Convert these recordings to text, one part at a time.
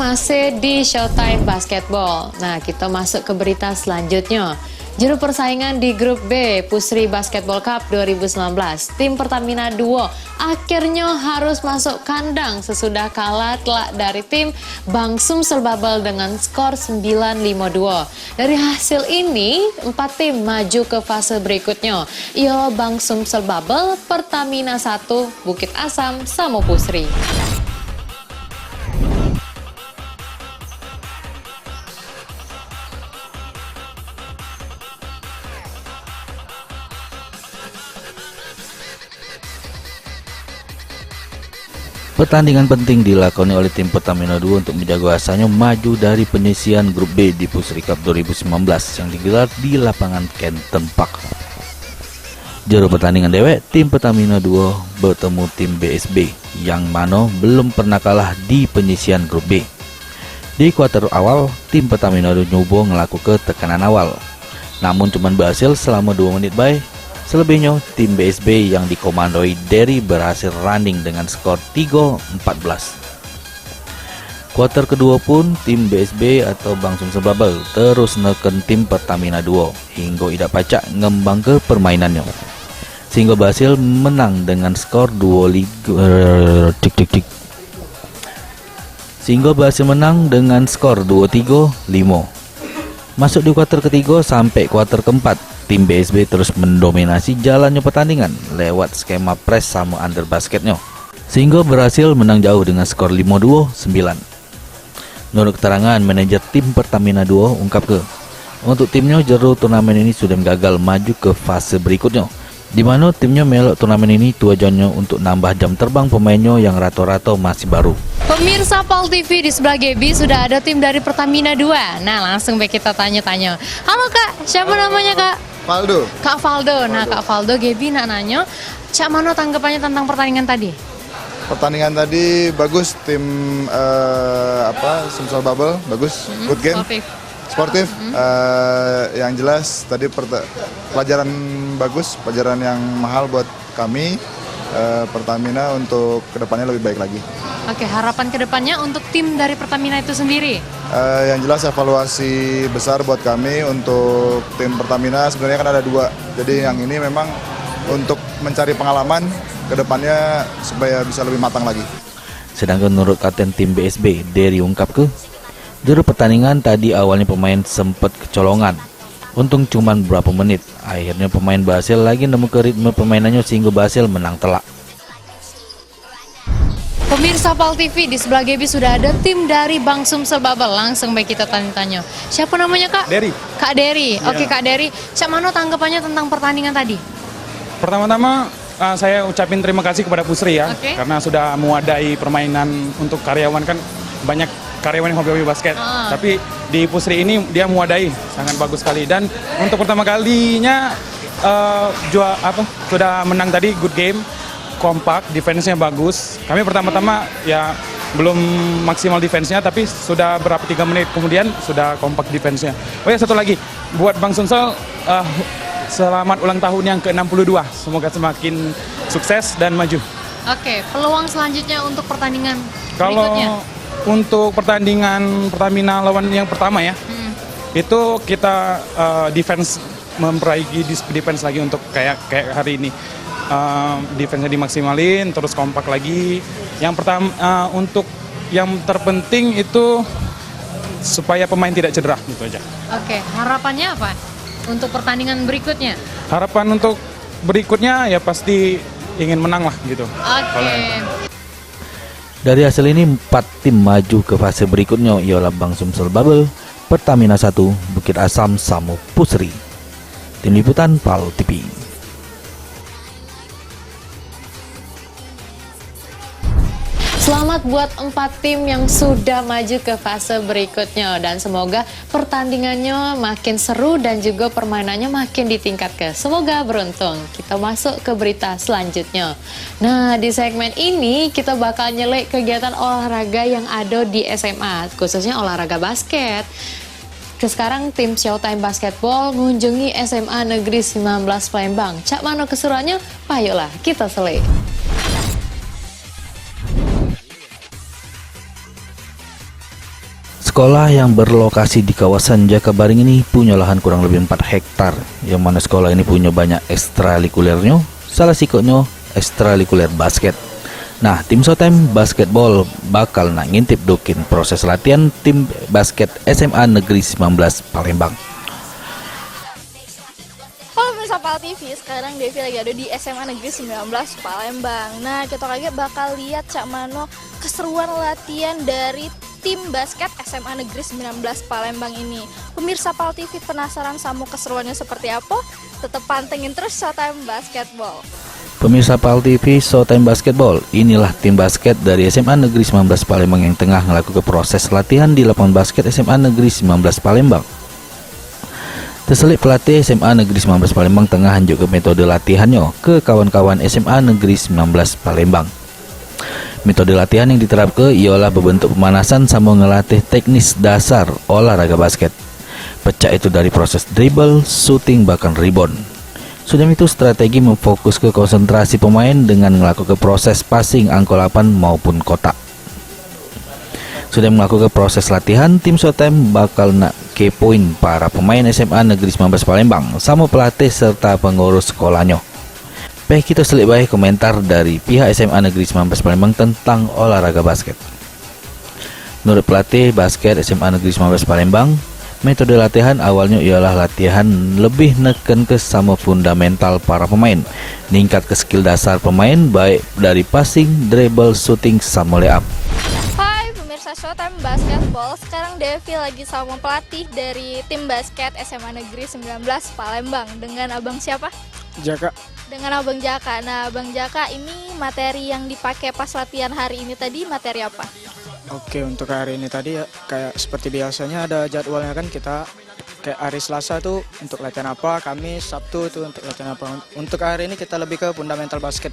masih di Showtime Basketball. Nah, kita masuk ke berita selanjutnya. Juru persaingan di grup B Pusri Basketball Cup 2019, tim Pertamina Duo akhirnya harus masuk kandang sesudah kalah telak dari tim Bang Sumsel Bubble dengan skor 9-5-2. Dari hasil ini, 4 tim maju ke fase berikutnya, ialah Bang Sumsel Bubble, Pertamina 1, Bukit Asam, sama Pusri. Pertandingan penting dilakoni oleh tim Pertamina 2 untuk menjaga asanya maju dari penyisian grup B di Pusri Cup 2019 yang digelar di lapangan Kenton Park. Juru pertandingan dewek, tim Pertamina 2 bertemu tim BSB yang mana belum pernah kalah di penyisian grup B. Di kuarter awal, tim Pertamina 2 nyoba ngelakukan tekanan awal, namun cuma berhasil selama 2 menit baik. Selebihnya, tim BSB yang dikomandoi Derry berhasil running dengan skor 3-14. Kuarter kedua pun, tim BSB atau Bang Sumsel Bubble terus neken tim Pertamina 2 hingga tidak pacak ngembang ke permainannya, sehingga berhasil menang dengan skor 2-5. Masuk di kuarter ketiga sampai kuarter keempat, tim BSB terus mendominasi jalannya pertandingan lewat skema press sama under basketnya, sehingga berhasil menang jauh dengan skor 5-2-9. Menurut keterangan manajer tim Pertamina 2 ungkap untuk timnya jero turnamen ini sudah gagal maju ke fase berikutnya, di mana timnya melok turnamen ini tujuannya untuk nambah jam terbang pemainnya yang rata-rata masih baru. Pemirsa Pal TV, di sebelah Gaby sudah ada tim dari Pertamina 2. Nah, langsung kita tanya-tanya. Halo Kak, siapa namanya Kak? Faldo. Kak Faldo. Nah, Kak Faldo, Gaby nak nanya, Cak Mano tanggapannya tentang pertandingan tadi? Pertandingan tadi bagus, tim Sumsel Bubble bagus, good game, sportif. Yang jelas tadi pelajaran bagus, pelajaran yang mahal buat kami Pertamina untuk kedepannya lebih baik lagi. Oke, harapan kedepannya untuk tim dari Pertamina itu sendiri? Yang jelas evaluasi besar buat kami untuk tim Pertamina sebenarnya kan ada 2. Jadi yang ini memang untuk mencari pengalaman kedepannya supaya bisa lebih matang lagi. Sedangkan menurut kapten tim BSB, Derry ungkap juru pertandingan tadi awalnya pemain sempat kecolongan. Untung cuma beberapa menit, akhirnya pemain berhasil lagi nemu ke ritme permainannya sehingga berhasil menang telak. Pemirsa Pal TV, di sebelah Gaby sudah ada tim dari Bang Sumsel Bubble. Langsung baik kita tanya-tanya. Siapa namanya Kak? Derry. Kak Derry. Oke Kak Derry, Cak Mano tanggapannya tentang pertandingan tadi? Pertama-tama saya ucapin terima kasih kepada Pusri ya, karena sudah mewadai permainan untuk karyawan, kan banyak karyawan yang hobi basket. Tapi di Pusri ini dia mewadai, sangat bagus sekali. Dan untuk pertama kalinya sudah menang tadi, good game, kompak, defense-nya bagus. Kami pertama-tama ya belum maksimal defense-nya, tapi sudah berapa 3 menit kemudian sudah kompak defense-nya. Oh ya, satu lagi buat Bang Sumsel, selamat ulang tahun yang ke-62. Semoga semakin sukses dan maju. Oke, peluang selanjutnya untuk pertandingan berikutnya? Kalau untuk pertandingan Pertamina lawan yang pertama ya, itu kita defense, memperbaiki defense lagi untuk kayak hari ini. Defense-nya dimaksimalin, terus kompak lagi. Yang pertama, untuk yang terpenting itu supaya pemain tidak cedera, gitu aja. Oke, harapannya apa untuk pertandingan berikutnya? Harapan untuk berikutnya ya pasti ingin menang lah gitu. Oke. Dari hasil ini 4 tim maju ke fase berikutnya, ialah Bang Sumsel Bubble, Pertamina 1, Bukit Asam, sama Pusri. Tim Liputan Pal TV. Selamat buat 4 tim yang sudah maju ke fase berikutnya, dan semoga pertandingannya makin seru dan juga permainannya makin ditingkatkan. Semoga beruntung. Kita masuk ke berita selanjutnya. Nah, di segmen ini kita bakal nyelek kegiatan olahraga yang ada di SMA, khususnya olahraga basket. Sekarang tim Showtime Basketball mengunjungi SMA Negeri 19 Palembang. Cak Mano keseruannya? Ayolah kita selek. Sekolah yang berlokasi di kawasan Jakabaring ini punya lahan kurang lebih 4 hektar, yang mana sekolah ini punya banyak ekstralikulernya, salah satunya ekstralikuler basket. Nah, tim Sotem Basketball bakal ngintip dokin proses latihan tim basket SMA Negeri 19 Palembang. Kalau pemirsa PAL TV, sekarang Devi lagi ada di SMA Negeri 19 Palembang. Nah, kita lagi bakal lihat cak mano keseruan latihan dari tim basket SMA Negeri 19 Palembang ini. Pemirsa PAL TV penasaran sama keseruannya seperti apa? Tetap pantengin terus Showtime Basketball. Pemirsa PAL TV, Showtime Basketball, inilah tim basket dari SMA Negeri 19 Palembang yang tengah melakukan proses latihan di lapangan basket SMA Negeri 19 Palembang. Terselip pelatih SMA Negeri 19 Palembang tengah hanjuk ke metode latihannya ke kawan-kawan SMA Negeri 19 Palembang. Metode latihan yang diterapkan ialah berbentuk pemanasan sama ngelatih teknis dasar olahraga basket. Pecah itu dari proses dribble, shooting, bahkan rebound. Sudah itu strategi memfokus ke konsentrasi pemain dengan melakukan proses passing angkol 8 maupun kotak. Sudah melakukan proses latihan, tim Showtime bakal kepoin para pemain SMA Negeri 19 Palembang sama pelatih serta pengurus sekolahnya. Kita selik baik komentar dari pihak SMA Negeri 19 Palembang tentang olahraga basket. Menurut pelatih basket SMA Negeri 19 Palembang, metode latihan awalnya ialah latihan lebih neken ke sama fundamental para pemain, meningkat ke skill dasar pemain baik dari passing, dribble, shooting, sama layup. Showtime Basketball, sekarang Devi lagi sama pelatih dari tim basket SMA Negeri 19 Palembang. Dengan abang siapa? Jaka. Dengan abang Jaka. Nah, abang Jaka, ini materi yang dipakai pas latihan hari ini tadi materi apa? Oke, untuk hari ini tadi ya kayak seperti biasanya ada jadwalnya kan, kita kayak hari Selasa tuh untuk latihan apa, Kamis, Sabtu tuh untuk latihan apa. Untuk hari ini kita lebih ke fundamental basket.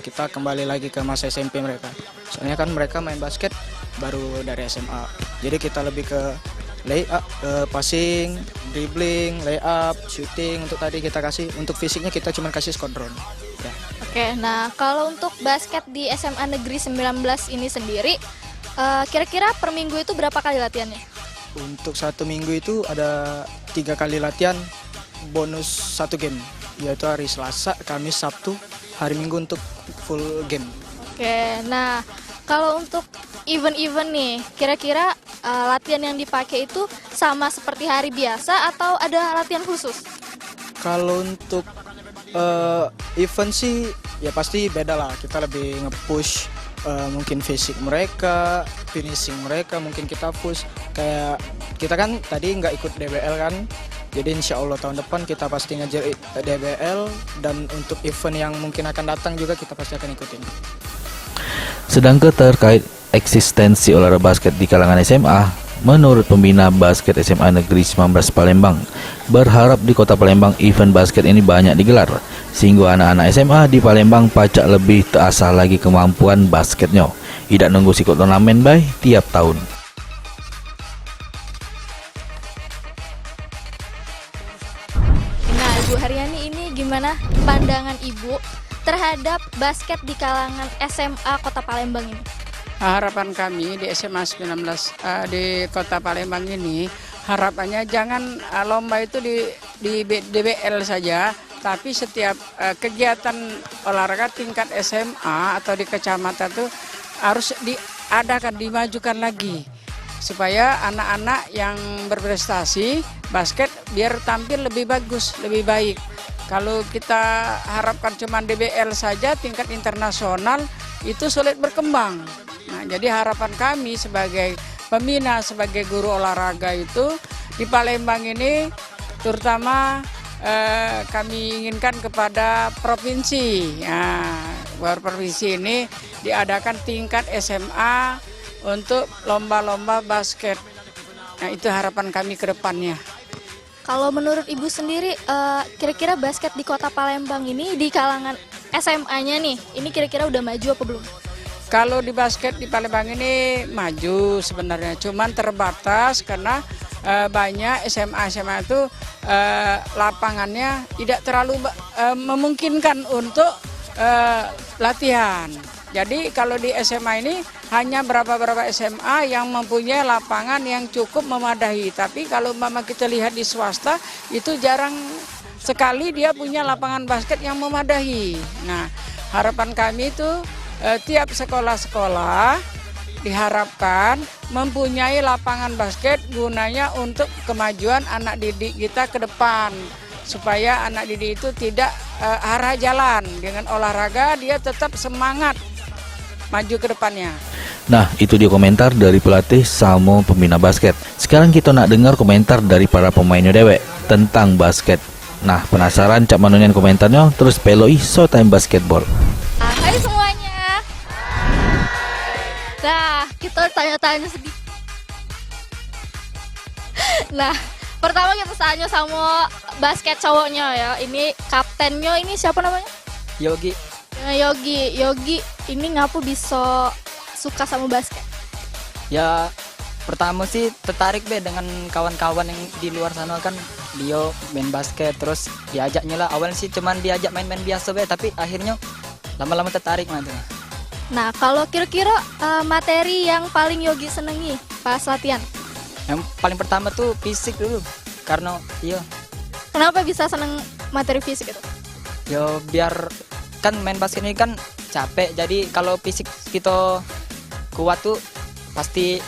Kita kembali lagi ke masa SMP mereka. Soalnya kan mereka main basket baru dari SMA. Jadi kita lebih ke layup, passing, dribbling, layup, shooting. Untuk tadi kita kasih, untuk fisiknya kita cuma kasih squad drone. Ya. Oke, nah kalau untuk basket di SMA Negeri 19 ini sendiri, kira-kira per minggu itu berapa kali latihannya? Untuk 1 minggu itu ada 3 kali latihan, bonus 1 game, yaitu hari Selasa, Kamis, Sabtu, hari Minggu untuk full game. Oke, nah kalau untuk event-event nih, kira-kira latihan yang dipakai itu sama seperti hari biasa atau ada latihan khusus? Kalau untuk event sih ya pasti beda lah, kita lebih nge-push mungkin fisik mereka, finishing mereka, mungkin kita push. Kayak kita kan tadi nggak ikut DBL kan, jadi insya Allah tahun depan kita pasti ngejar DBL, dan untuk event yang mungkin akan datang juga kita pasti akan ikutin. Sedangkan terkait eksistensi olahraga basket di kalangan SMA, menurut pembina basket SMA Negeri 19 Palembang, berharap di kota Palembang event basket ini banyak digelar, sehingga anak-anak SMA di Palembang pacak lebih terasah lagi kemampuan basketnya, tidak nunggu sikut turnamen bay tiap tahun. Nah, Ibu Haryani, ini gimana pandangan Ibu terhadap basket di kalangan SMA Kota Palembang ini? Harapan kami di SMA 19 di Kota Palembang ini, harapannya jangan lomba itu di DBL saja, tapi setiap kegiatan olahraga tingkat SMA atau di kecamatan itu harus diadakan, dimajukan lagi, supaya anak-anak yang berprestasi basket biar tampil lebih bagus, lebih baik. Kalau kita harapkan cuma DBL saja tingkat internasional, itu sulit berkembang. Nah, jadi harapan kami sebagai pembina, sebagai guru olahraga itu di Palembang ini, terutama kami inginkan kepada provinsi. Nah, provinsi ini diadakan tingkat SMA untuk lomba-lomba basket. Nah, itu harapan kami ke depannya. Kalau menurut Ibu sendiri, kira-kira basket di Kota Palembang ini di kalangan SMA-nya nih, ini kira-kira udah maju apa belum? Kalau di basket di Palembang ini maju sebenarnya, cuman terbatas karena banyak SMA itu lapangannya tidak terlalu memungkinkan untuk latihan. Jadi kalau di SMA ini hanya beberapa SMA yang mempunyai lapangan yang cukup memadai. Tapi kalau mama kita lihat di swasta itu jarang sekali dia punya lapangan basket yang memadai. Nah, harapan kami itu tiap sekolah-sekolah diharapkan mempunyai lapangan basket gunanya untuk kemajuan anak didik kita ke depan. Supaya anak didik itu tidak arah jalan. Dengan olahraga dia tetap semangat maju ke depannya. Nah, itu dia komentar dari pelatih sama pembina basket. Sekarang kita nak dengar komentar dari para pemainnya dewek tentang basket. Nah, penasaran cak manonian komentarnya? Terus peloi Showtime Basketball. Hai semuanya. Nah, kita tanya-tanya sedikit. Nah, pertama kita tanya sama basket cowoknya ya. Ini kaptennya ini siapa namanya? Yogi. Nah, Yogi, ini ngapa bisa suka sama basket? Ya pertama sih tertarik be dengan kawan-kawan yang di luar sana kan dia main basket, terus diajaknya lah. Awalnya sih cuman diajak main-main biasa be, tapi akhirnya lama-lama tertarik nanti. Nah, kalau kira-kira materi yang paling Yogi senengi pas latihan? Yang paling pertama tuh fisik dulu, karena iya. Kenapa bisa seneng materi fisik itu? Ya biar kan main basket ini kan capek, jadi kalau fisik kita kuat tuh pasti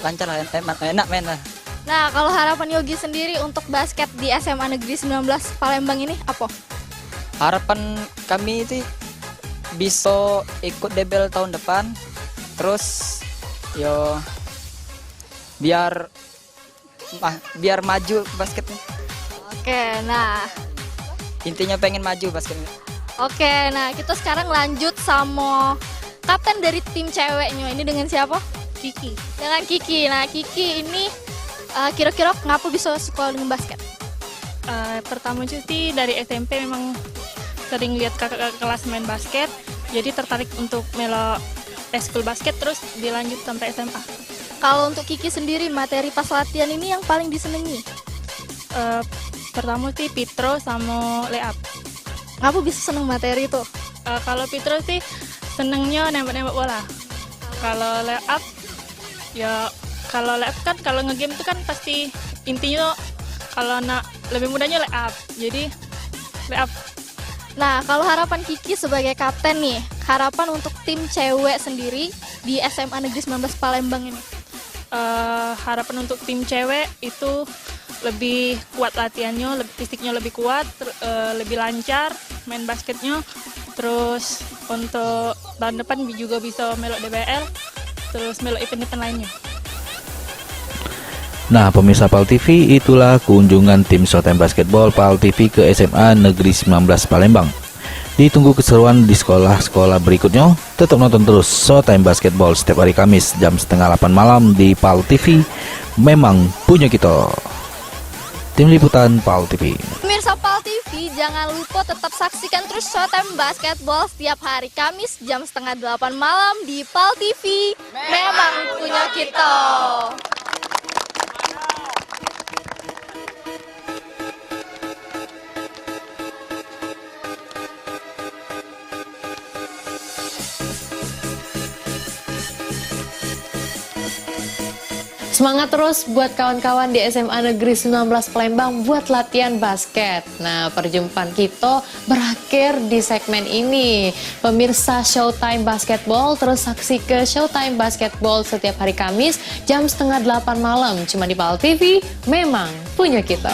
lancar lah, enak main lah. Nah, kalau harapan Yogi sendiri untuk basket di SMA Negeri 19 Palembang ini apa? Harapan kami sih bisa ikut debel tahun depan, terus yo biar maju basketnya. Oke, nah. Intinya pengen maju basketnya. Oke, nah kita sekarang lanjut sama kapten dari tim ceweknya. Ini dengan siapa? Kiki. Dengan Kiki. Nah, Kiki ini kira-kira ngapa bisa sekolah dengan basket? Pertama sih dari SMP memang sering lihat kakak kelas main basket, jadi tertarik untuk melo eskul basket, terus dilanjut sampai SMA. Kalau untuk Kiki sendiri, materi pas latihan ini yang paling disenangi? Pertama sih pitro sama layup. Ngapa bisa seneng materi itu? Kalau pitro sih senengnya nembak-nembak bola. Kalau layup, ya kalau layup kan kalau ngegame itu kan pasti intinya kalau nak lebih mudahnya layup. Jadi layup. Nah, kalau harapan Kiki sebagai kapten nih, harapan untuk tim cewek sendiri di SMA Negeri 19 Palembang ini? Harapan untuk tim cewek itu lebih kuat latihannya, fisiknya lebih kuat, lebih lancar main basketnya. Terus untuk tahun depan juga bisa melok DBL, terus melok event-event lainnya. Nah, pemirsa PAL TV, itulah kunjungan tim Showtime Basketball PAL TV ke SMA Negeri 19 Palembang. Ditunggu keseruan di sekolah-sekolah berikutnya. Tetap nonton terus Showtime Basketball setiap hari Kamis jam 7:30 malam di PAL TV. Memang punya kita. Tim Liputan PAL TV. Pemirsa PAL TV, jangan lupa tetap saksikan terus Showtime Basketball setiap hari Kamis jam 7:30 malam di PAL TV. Memang punya kita. Semangat terus buat kawan-kawan di SMA Negeri 19 Palembang buat latihan basket. Nah, perjumpaan kita berakhir di segmen ini. Pemirsa Showtime Basketball, terus saksi ke Showtime Basketball setiap hari Kamis jam 7:30 malam. Cuma di PAL TV, memang punya kita.